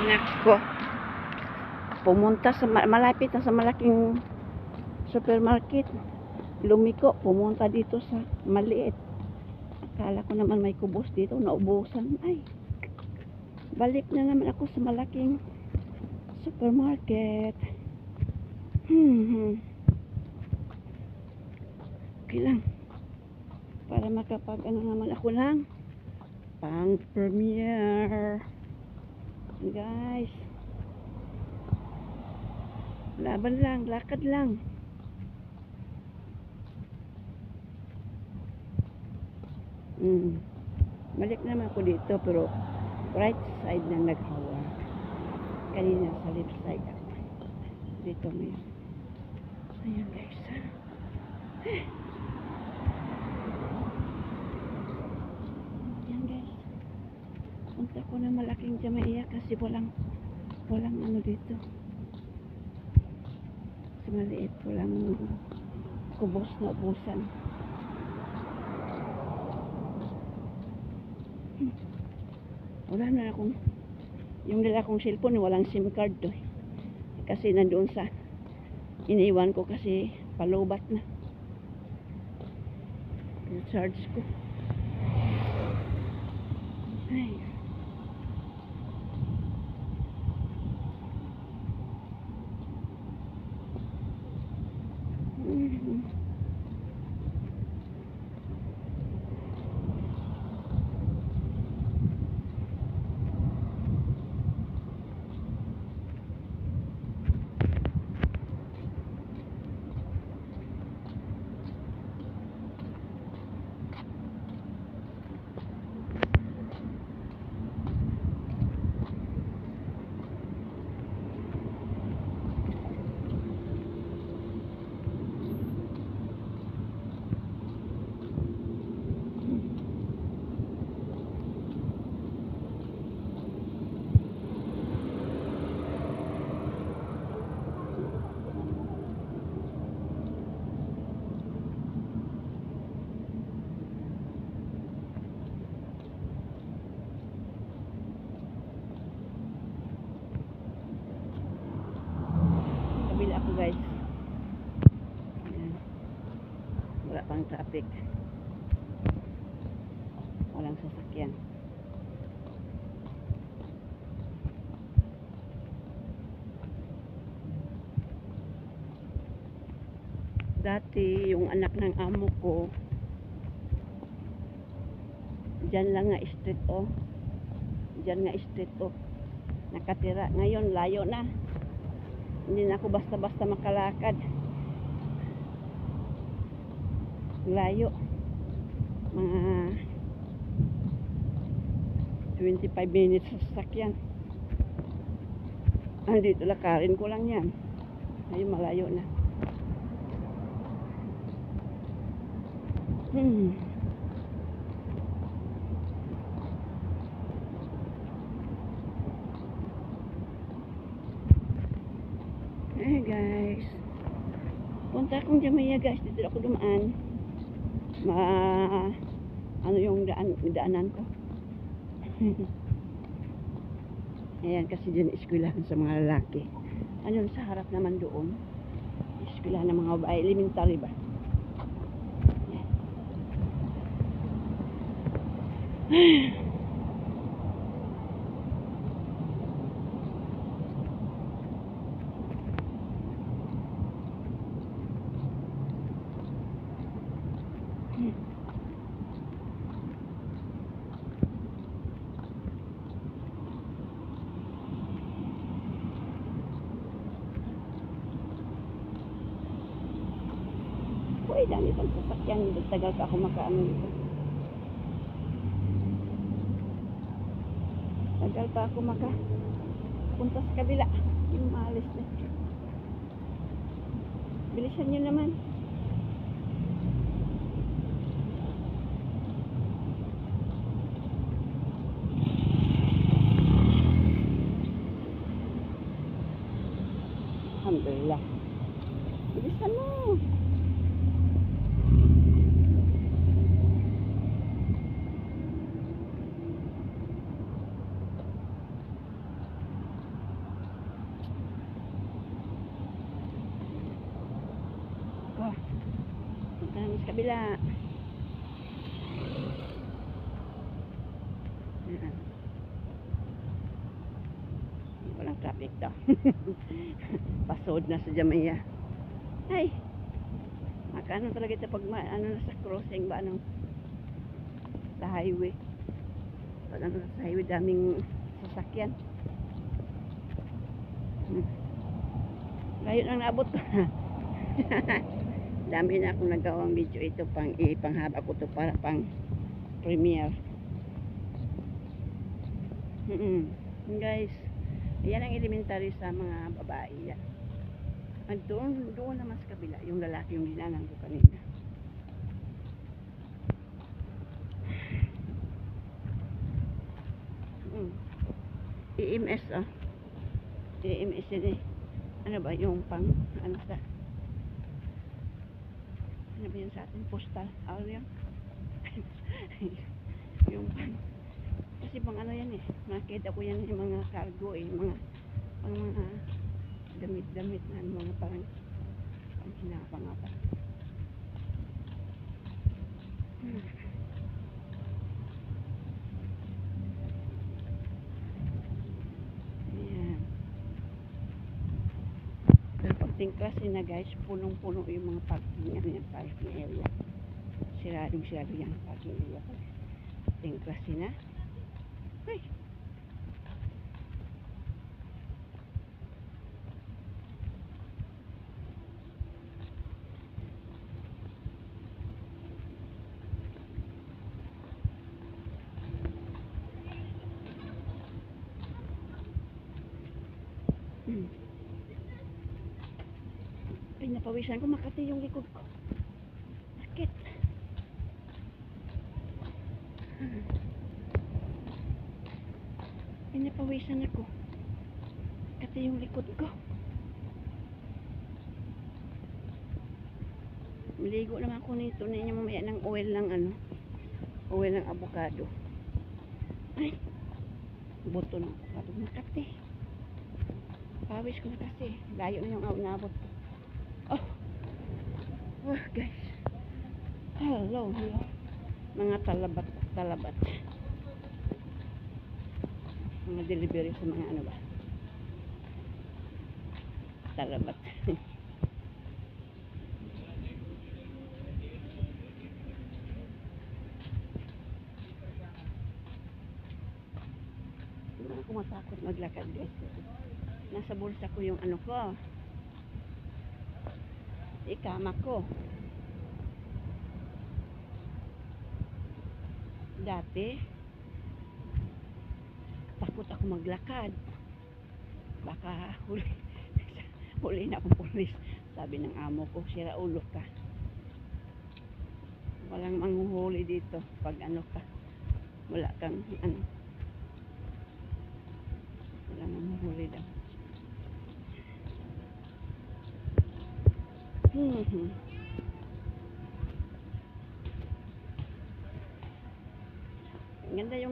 Nako. Pumunta sa malapit na sa malaking supermarket. Lumiko, pumunta dito sa maliit. Akala ko naman may kubos dito, naubusan. Ay, balik na naman ako sa malaking supermarket. Okay lang. Para makapag ano naman ako lang pang premiere. Guys, laban lang, lakad lang. Balik naman ako dito, pero right side na naghawa. Kanina sa left side ako. Dito ngayon. Ayan guys. Ayan guys. Punta ko na malaking Jamaica kasi walang ano dito. Sa maliit, walang kubos na ubusan. Wala na akong yung dala kong cellphone, walang SIM card to. Kasi nandoon sa iniwan ko kasi palubat na. I-charge ko. Ay. Ako guys. Ayan. Wala pang traffic. Walang sasakyan. Dati yung anak ng amo ko dyan lang nga street oh. Dyan nga street oh. Nakatira. Ngayon layo na. Hindi na ako basta-basta makalakad. Layo. Mga 25 minutes sa sasakyan. Dito lakarin ko lang yan. Ayun, malayo na. Hey guys, punta akong Jamaica guys, dito ako dumaan. Ano yung daanan ko. Ayan, kasi dyan eskwelahan sa mga lalaki. Ano sa harap naman doon, eskwelahan ng mga babae, elementary ba? Uy, dami pang sasakyan. Tagal pa ako makaano dito. Tagal pa ako punta sa kabila. Yung maalis na. Bilisan nyo naman. Alhamdulillah. Bilisan mo. Kabila. Ayan. Walang traffic daw. Pasod na sa Jamaica. Ay. Makano talaga ito pag ano na sa crossing ba ano sa highway. Pag ano sa highway daming sasakyan. Ngayon ang naabot ko. Dami na akong nagawang video ito pang ipanghaba ko to para pang premiere. Guys, yan ang elementary sa mga babae yan. At doon naman sa kabila yung lalaki yung dinaanan ko kanina. EMS EMS yun eh. Ano ba yung pang ano sa ano ba yun sa atin? Postal. Ano yun? Yung pang kasi pang ano yan eh. Nakita ko yan yung mga cargo eh. Mga pang mga damit-damit na mga parang pang hinapang-apa. Pagting klase na guys, punong-puno yung mga parking area. Siradong-sirado yan parking area. Pagting klase na. Ay! Ay, napawisan ko. Makati yung likod ko. Sakit. Ay, napawisan ako. Makati yung likod ko. Maligo naman ako nito. Ninyo mamaya ng oil ng ano. Oil ng avocado. Ay. Buto ng avocado. Makati. Pawis ko na kasi. Layo na yung naabot ko. Oh. Oh, guys. Hello. Mga talabat. Mga delivery sa mga ano ba? Talabat. Hindi ako matakot maglakad guys. Nasa bulsa ko yung ano ko. Ikama ko. Dati takot ako maglakad. Baka huli na akong pulis. Sabi ng amo ko, sira ulo ka. Walang manghuhuli dito pag ano ka. Wala kang ano. Walang manghuhuli daw. Ganda yung